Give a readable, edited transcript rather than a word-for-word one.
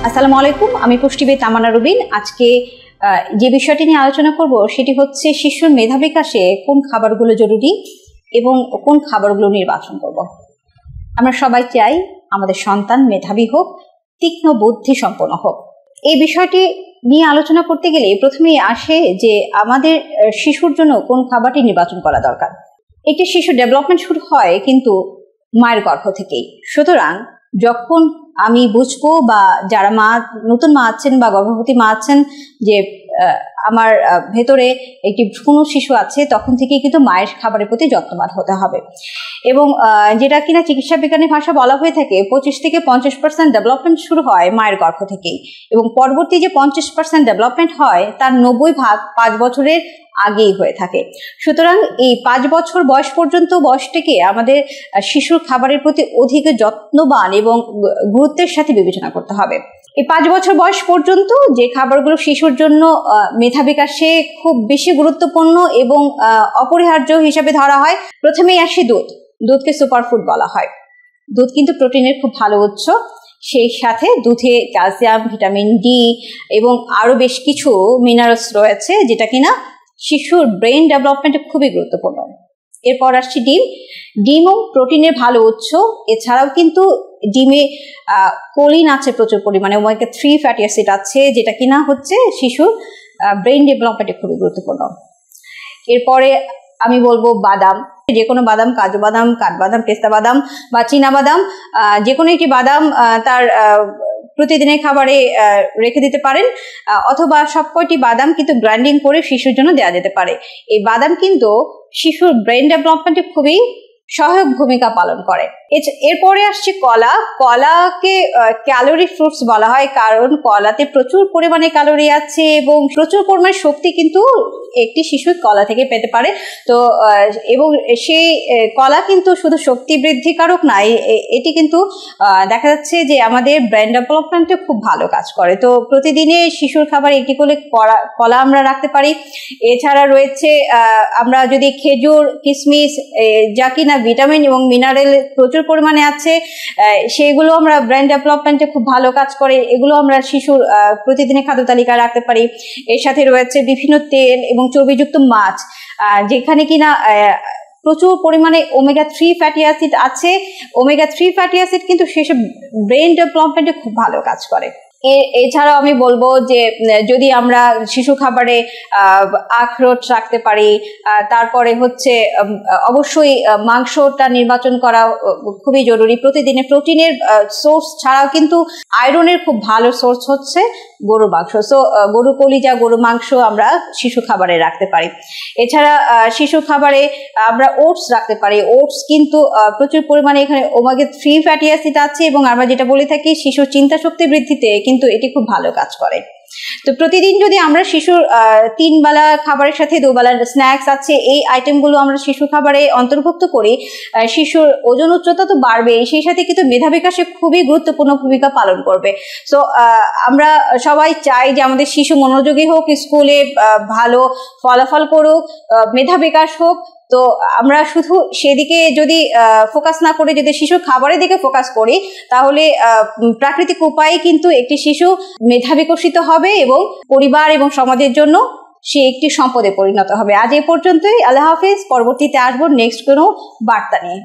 আসসালামু আলাইকুম, আমি পুষ্টিবিদ তামান্না রুবিন। আজকে যে বিষয়টি নিয়ে আলোচনা করব সেটি হচ্ছে শিশুর মেধা বিকাশে কোন খাবারগুলো জরুরি এবং কোন খাবারগুলো নির্বাচন করব। আমরা সবাই চাই আমাদের সন্তান মেধাবী হোক, তীক্ষ্ণ বুদ্ধি সম্পন্ন হোক। এই বিষয়টি নিয়ে আলোচনা করতে গেলে প্রথমেই আসে যে আমাদের শিশুর জন্য কোন খাবারটি নির্বাচন করা দরকার। একটি শিশুর ডেভেলপমেন্ট শুরু হয় কিন্তু মায়ের গর্ভ থেকেই। সুতরাং যখন আমি বুঝবো বা যারা নতুন মা আছেন বা গর্ভবতী মা আছেন যে আমার ভেতরে একটি ভ্রূণ শিশু আছে, তখন থেকেই কিন্তু মায়ের খাবারের প্রতি যত্নবান হতে হবে। এবং যেটা কিনা চিকিৎসা বিজ্ঞানের ভাষা বলা হয়ে থাকে 25 থেকে 50% ডেভেলপমেন্ট শুরু হয় মায়ের গর্ভ থেকেই, এবং পরবর্তী যে 50% ডেভেলপমেন্ট হয় তার 90% 5 বছরের আগেই হয়ে থাকে। সুতরাং এই 5 বছর বয়স পর্যন্ত বয়সটাকে আমাদের শিশুর খাবারের প্রতি অধিক যত্নবান এবং গুরুত্বের সাথে বিবেচনা করতে হবে। এই 5 বছর বয়স পর্যন্ত যে খাবারগুলো শিশুর জন্য মেধা বিকাশে খুব বেশি গুরুত্বপূর্ণ এবং অপরিহার্য হিসাবে ধরা হয়, প্রথমেই আসে দুধ। দুধকে সুপারফুড বলা হয়। দুধ কিন্তু প্রোটিনের খুব ভালো উৎস। সেই সাথে দুধে ক্যালসিয়াম, ভিটামিন ডি এবং আরো বেশ কিছু মিনারেলস রয়েছে, যেটা কিনা শিশুর ব্রেন ডেভেলপমেন্টে খুবই গুরুত্বপূর্ণ। এরপর আসছে ডিম। ডিমও প্রোটিনের ভালো উৎস। এছাড়াও কিন্তু ডিমে কোলিন আছে প্রচুর পরিমাণে, ওমেগা 3 ফ্যাটি অ্যাসিড আছে, যেটা কিনা হচ্ছে শিশুর ব্রেন ডেভেলপমেন্টে খুবই গুরুত্বপূর্ণ। এরপরে আমি বলবো বাদাম। যে কোনো বাদাম, কাজু বাদাম, কাঠবাদাম, পেস্তা বাদাম বা চীনা বাদাম, যে কোনো একটি বাদাম তার প্রতিদিনের খাবারে রেখে দিতে পারেন, অথবা সব কয়টি বাদাম কিন্তু গ্রাইন্ডিং করে শিশুর জন্য দেওয়া যেতে পারে। এই বাদাম কিন্তু শিশুর ব্রেন ডেভেলপমেন্টে খুবই সহায়ক ভূমিকা পালন করে। এরপরে আসছে কলা। কলাকে ক্যালোরি ফ্রুটস বলা হয়, কারণ কলাতে প্রচুর পরিমাণে ক্যালোরি আছে এবং প্রচুর পরিমাণে শক্তি কিন্তু একটি শিশু কলা থেকে পেতে পারে। তো এবং সেই কলা কিন্তু শুধু শক্তি বৃদ্ধিকারক নয়, এটি কিন্তু দেখা যাচ্ছে যে আমাদের ব্রেন ডেভেলপমেন্টে খুব ভালো কাজ করে। তো প্রতিদিনে শিশুর খাবার একটি করে কলা আমরা রাখতে পারি। এছাড়া রয়েছে আমরা যদি খেজুর, কিশমিশ, যা কিনা ভিটামিন এবং মিনারেল প্রচুর পরিমাণে আছে, সেগুলো আমরা ব্রেন ডেভেলপমেন্টে খুব ভালো কাজ করে, এগুলো আমরা শিশুর প্রতিদিনের খাদ্য তালিকায় রাখতে পারি। এর সাথে রয়েছে বিভিন্ন তেল এবং চর্বিযুক্ত মাছ, যেখানে কিনা প্রচুর পরিমাণে ওমেগা 3 ফ্যাটি অ্যাসিড আছে। ওমেগা 3 ফ্যাটি অ্যাসিড কিন্তু সেসব ব্রেন ডেভেলপমেন্টে খুব ভালো কাজ করে। এছাড়াও আমি বলবো যে যদি আমরা শিশু খাবারে আখরোট রাখতে পারি, তারপরে হচ্ছে অবশ্যই মাংসটা নির্বাচন করা খুবই জরুরি। প্রতিদিনে প্রোটিনের সোর্স ছাড়াও কিন্তু আয়রনের খুব ভালো সোর্স হচ্ছে গরুর মাংস। সো গরু কলিজা, গরু মাংস আমরা শিশু খাবারে রাখতে পারি। এছাড়া শিশু খাবারে আমরা ওটস রাখতে পারি। ওটস কিন্তু প্রচুর পরিমাণে এখানে ওমেগা 3 ফ্যাটি অ্যাসিড আছে, এবং আমরা যেটা বলে থাকি শিশুর চিন্তা শক্তি বৃদ্ধিতে কিন্তু এটি খুব ভালো কাজ করে। তো প্রতিদিন যদি আমরা শিশুর 3 বেলা খাবারের সাথে 2 বেলা স্ন্যাক্স আছে, এই আইটেমগুলো আমরা শিশু খাবারে অন্তর্ভুক্ত করি, শিশুর ওজন উচ্চতা তো বাড়বে, সেই সাথে কিন্তু মেধা বিকাশে খুবই গুরুত্বপূর্ণ ভূমিকা পালন করবে। সো আমরা সবাই চাই যে আমাদের শিশু মনোযোগী হোক, স্কুলে ভালো ফলাফল করুক, মেধা বিকাশ হোক। তো আমরা শুধু সেদিকে যদি ফোকাস না করে যদি শিশুর খাবারের দিকে ফোকাস করি, তাহলে প্রাকৃতিক উপায়ে কিন্তু একটি শিশু মেধা বিকশিত হবে এবং পরিবার এবং সমাজের জন্য সে একটি সম্পদে পরিণত হবে। আজ এ পর্যন্তই। আল্লাহ হাফিজ। পরবর্তীতে আসবো নেক্সট কোনো বার্তা নিয়ে।